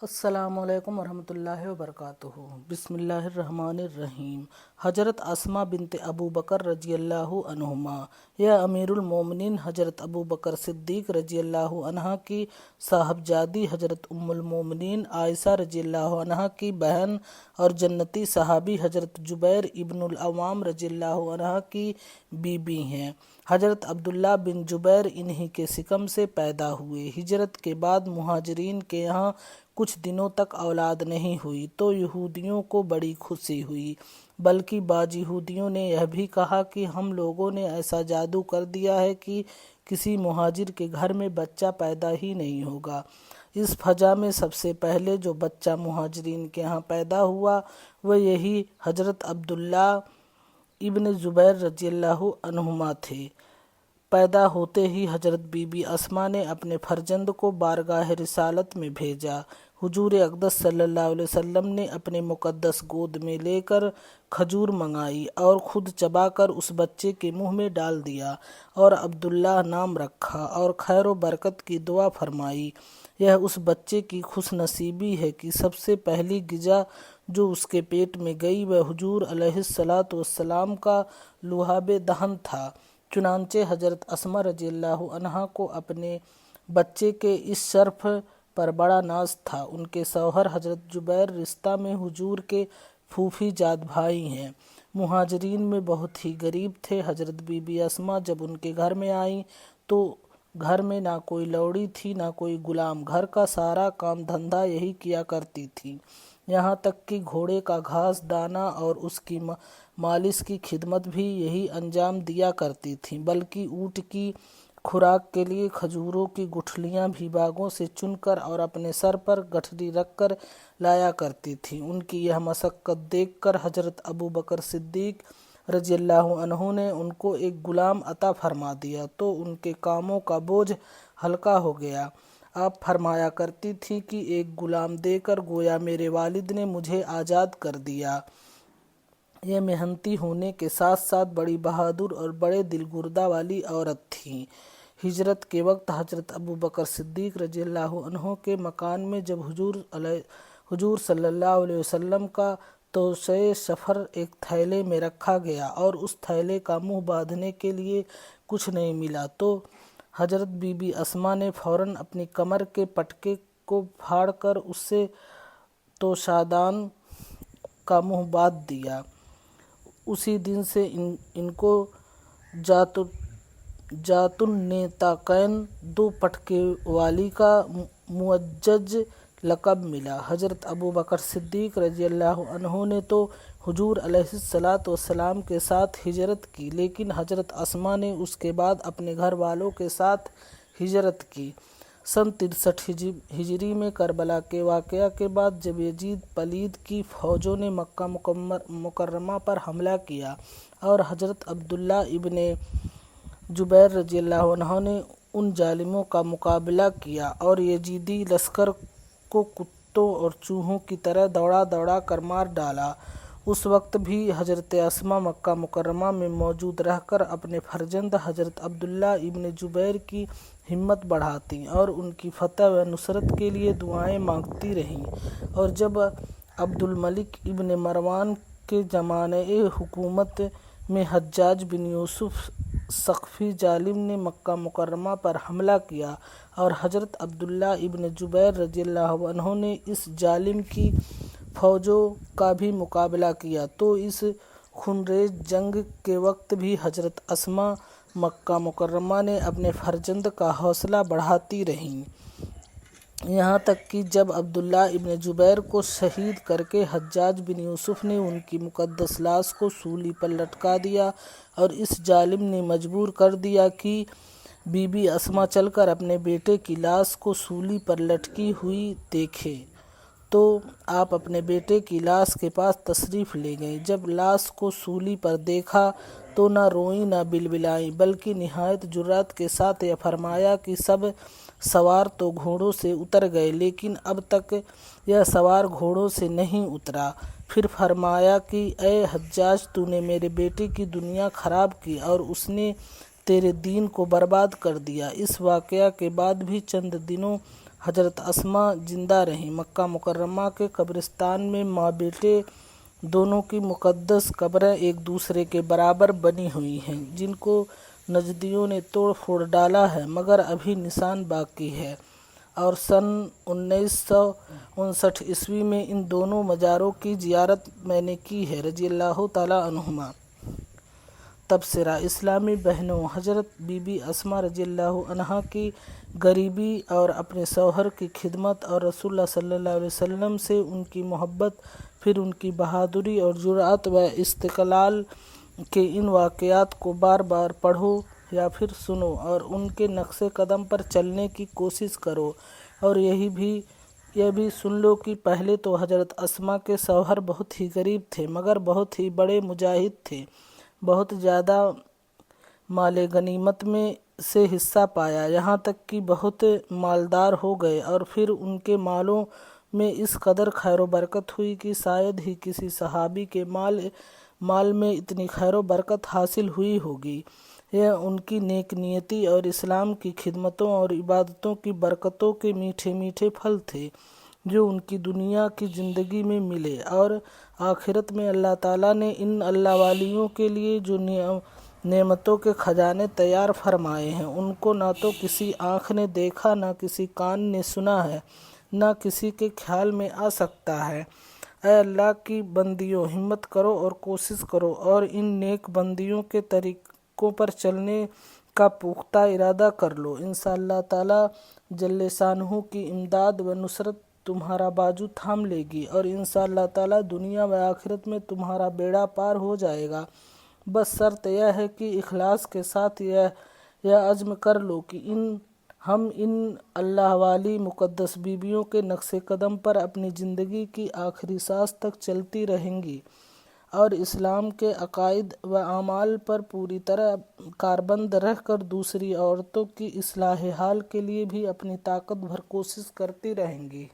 السلام علیکم ورحمۃ اللہ وبرکاتہ۔ بسم اللہ الرحمن الرحیم۔ حضرت اسماء بنت ابو بکر رضی اللہ عنہما یا امیر المومنین حضرت ابو بکر صدیق رضی اللہ عنہ کی صاحبزادی حضرت ام المومنین عائشہ رضی اللہ عنہ کی بہن اور جنتی صحابی حضرت جبیر ابن العوام رضی اللہ عنہ کی بیوی ہیں۔ حضرت عبداللہ بن جبیر انہی کے شکم سے پیدا ہوئے۔ ہجرت کے بعد مہاجرین کے یہاں کچھ دنوں تک اولاد نہیں ہوئی تو یہودیوں کو بڑی خوشی ہوئی، بلکہ بعض یہودیوں نے یہ بھی کہا کہ ہم لوگوں نے ایسا جادو کر دیا ہے کہ کسی مہاجر کے گھر میں بچہ پیدا ہی نہیں ہوگا۔ اس فضا میں سب سے پہلے جو بچہ مہاجرین کے ہاں پیدا ہوا وہ یہی حضرت عبداللہ ابن زبیر رضی اللہ عنہما تھے۔ پیدا ہوتے ہی حضرت بی بی اسماء نے اپنے فرزند کو بارگاہ رسالت میں بھیجا۔ حضور اقدس صلی اللہ علیہ وسلم نے اپنے مقدس گود میں لے کر کھجور منگائی اور خود چبا کر اس بچے کے منہ میں ڈال دیا اور عبداللہ نام رکھا اور خیر و برکت کی دعا فرمائی۔ یہ اس بچے کی خوش نصیبی ہے کہ سب سے پہلی غذا جو اس کے پیٹ میں گئی وہ حضور علیہ السلام کا لعاب دہن تھا۔ چنانچہ حضرت اسماء رضی اللہ عنہا کو اپنے بچے کے اس شرف پر بڑا ناز تھا۔ ان کے شوہر حضرت جبیر رشتہ میں حضور کے پھوپھی جاد بھائی ہیں۔ مہاجرین میں بہت ہی غریب تھے۔ حضرت بی بی اسماء جب ان کے گھر میں آئیں تو گھر میں نہ کوئی لوڑی تھی نہ کوئی غلام، گھر کا سارا کام دھندا یہی کیا کرتی تھی، یہاں تک کہ گھوڑے کا گھاس دانا اور اس کی مالش کی خدمت بھی یہی انجام دیا کرتی تھیں، بلکہ اونٹ کی خوراک کے لیے کھجوروں کی گٹھلیاں بھی باغوں سے چن کر اور اپنے سر پر گٹھری رکھ کر لایا کرتی تھیں۔ ان کی یہ مشقت دیکھ کر حضرت ابو بکر صدیق رضی اللہ عنہ نے ان کو ایک غلام عطا فرما دیا تو ان کے کاموں کا بوجھ ہلکا ہو گیا۔ آپ فرمایا کرتی تھی کہ ایک غلام دے کر گویا میرے والد نے مجھے آزاد کر دیا۔ یہ محنتی ہونے کے ساتھ ساتھ بڑی بہادر اور بڑے دل گردہ والی عورت تھیں۔ ہجرت کے وقت حضرت ابو بکر صدیق رضی اللہ عنہ کے مکان میں جب حضور صلی اللہ علیہ وسلم کا توشہ سفر ایک تھیلے میں رکھا گیا اور اس تھیلے کا منہ باندھنے کے لیے کچھ نہیں ملا تو حضرت بی بی اسماء نے فوراً اپنی کمر کے پٹکے کو پھاڑ کر اس سے توشادان کا منہ باندھ دیا۔ اسی دن سے ان کو ذات النطاقین، دو پٹکے والی کا معزز لقب ملا۔ حضرت ابو بکر صدیق رضی اللہ عنہ نے تو حضور علیہ السلام کے ساتھ ہجرت کی، لیکن حضرت اسماء نے اس کے بعد اپنے گھر والوں کے ساتھ ہجرت کی۔ سن 63 ہجری میں کربلا کے واقعہ کے بعد جب یزید پلید کی فوجوں نے مکہ مکرمہ پر حملہ کیا اور حضرت عبداللہ ابن جبیر رضی اللہ عنہ نے ان ظالموں کا مقابلہ کیا اور یزیدی لشکر کو کتوں اور چوہوں کی طرح دوڑا دوڑا کر مار ڈالا، اس وقت بھی حضرت اسماء مکہ مکرمہ میں موجود رہ کر اپنے فرزند حضرت عبداللہ ابن جبیر کی ہمت بڑھاتی اور ان کی فتح و نصرت کے لیے دعائیں مانگتی رہیں۔ اور جب عبد الملک ابن مروان کے زمانۂ حکومت میں حجاج بن یوسف ثقفی ظالم نے مکہ مکرمہ پر حملہ کیا اور حضرت عبداللہ ابن جبیر رضی اللہ عنہ نے اس ظالم کی فوجوں کا بھی مقابلہ کیا تو اس خونریز جنگ کے وقت بھی حضرت اسماء مکہ مکرمہ نے اپنے فرزند کا حوصلہ بڑھاتی رہیں، یہاں تک کہ جب عبداللہ ابن جبیر کو شہید کر کے حجاج بن یوسف نے ان کی مقدس لاش کو سولی پر لٹکا دیا اور اس ظالم نے مجبور کر دیا کہ بی بی اسماء چل کر اپنے بیٹے کی لاش کو سولی پر لٹکی ہوئی دیکھے تو آپ اپنے بیٹے کی لاش کے پاس تشریف لے گئیں۔ جب لاش کو سولی پر دیکھا تو نہ روئیں نہ بلبلائیں، بلکہ نہایت جرأت کے ساتھ یہ فرمایا کہ سب سوار تو گھوڑوں سے اتر گئے لیکن اب تک یہ سوار گھوڑوں سے نہیں اترا۔ پھر فرمایا کہ اے حجاج، تو نے میرے بیٹے کی دنیا خراب کی اور اس نے تیرے دین کو برباد کر دیا۔ اس واقعہ کے بعد بھی چند دنوں حضرت اسما زندہ رہیں۔ مکہ مکرمہ کے قبرستان میں ماں بیٹے دونوں کی مقدس قبریں ایک دوسرے کے برابر بنی ہوئی ہیں، جن کو نجدیوں نے توڑ پھوڑ ڈالا ہے، مگر ابھی نشان باقی ہے، اور سن 1959 عیسوی میں ان دونوں مزاروں کی زیارت میں نے کی ہے، رضی اللہ تعالیٰ عنہما۔ تبصرہ: اسلامی بہنوں، حضرت بی بی اسما رضی اللہ عنہا کی غریبی اور اپنے شوہر کی خدمت اور رسول اللہ صلی اللہ علیہ وسلم سے ان کی محبت، پھر ان کی بہادری اور جرأت و استقلال کے ان واقعات کو بار بار پڑھو یا پھر سنو اور ان کے نقش قدم پر چلنے کی کوشش کرو، اور یہ بھی سن لو کہ پہلے تو حضرت اسما کے شوہر بہت ہی غریب تھے، مگر بہت ہی بڑے مجاہد تھے، بہت زیادہ مال غنیمت میں سے حصہ پایا، یہاں تک کہ بہت مالدار ہو گئے، اور پھر ان کے مالوں میں اس قدر خیر و برکت ہوئی کہ شاید ہی کسی صحابی کے مال میں اتنی خیر و برکت حاصل ہوئی ہوگی۔ یہ ان کی نیک نیتی اور اسلام کی خدمتوں اور عبادتوں کی برکتوں کے میٹھے میٹھے پھل تھے، جو ان کی دنیا کی زندگی میں ملے، اور آخرت میں اللہ تعالیٰ نے ان اللہ والیوں کے لیے جو نعمتوں کے خزانے تیار فرمائے ہیں، ان کو نہ تو کسی آنکھ نے دیکھا، نہ کسی کان نے سنا ہے، نہ کسی کے خیال میں آ سکتا ہے۔ اے اللہ کی بندیوں، ہمت کرو اور کوشش کرو، اور ان نیک بندیوں کے طریقوں پر چلنے کا پختہ ارادہ کر لو، انشاءاللہ تعالیٰ جل شانہ کی امداد و نصرت تمہارا بازو تھام لے گی، اور انشاءاللہ تعالیٰ دنیا و آخرت میں تمہارا بیڑا پار ہو جائے گا۔ بس شرط یہ ہے کہ اخلاص کے ساتھ یہ عزم کر لو کہ ہم ان اللہ والی مقدس بیویوں کے نقش قدم پر اپنی زندگی کی آخری سانس تک چلتی رہیں گی، اور اسلام کے عقائد و اعمال پر پوری طرح کاربند رہ کر دوسری عورتوں کی اصلاح حال کے لیے بھی اپنی طاقت بھر کوشش کرتی رہیں گی۔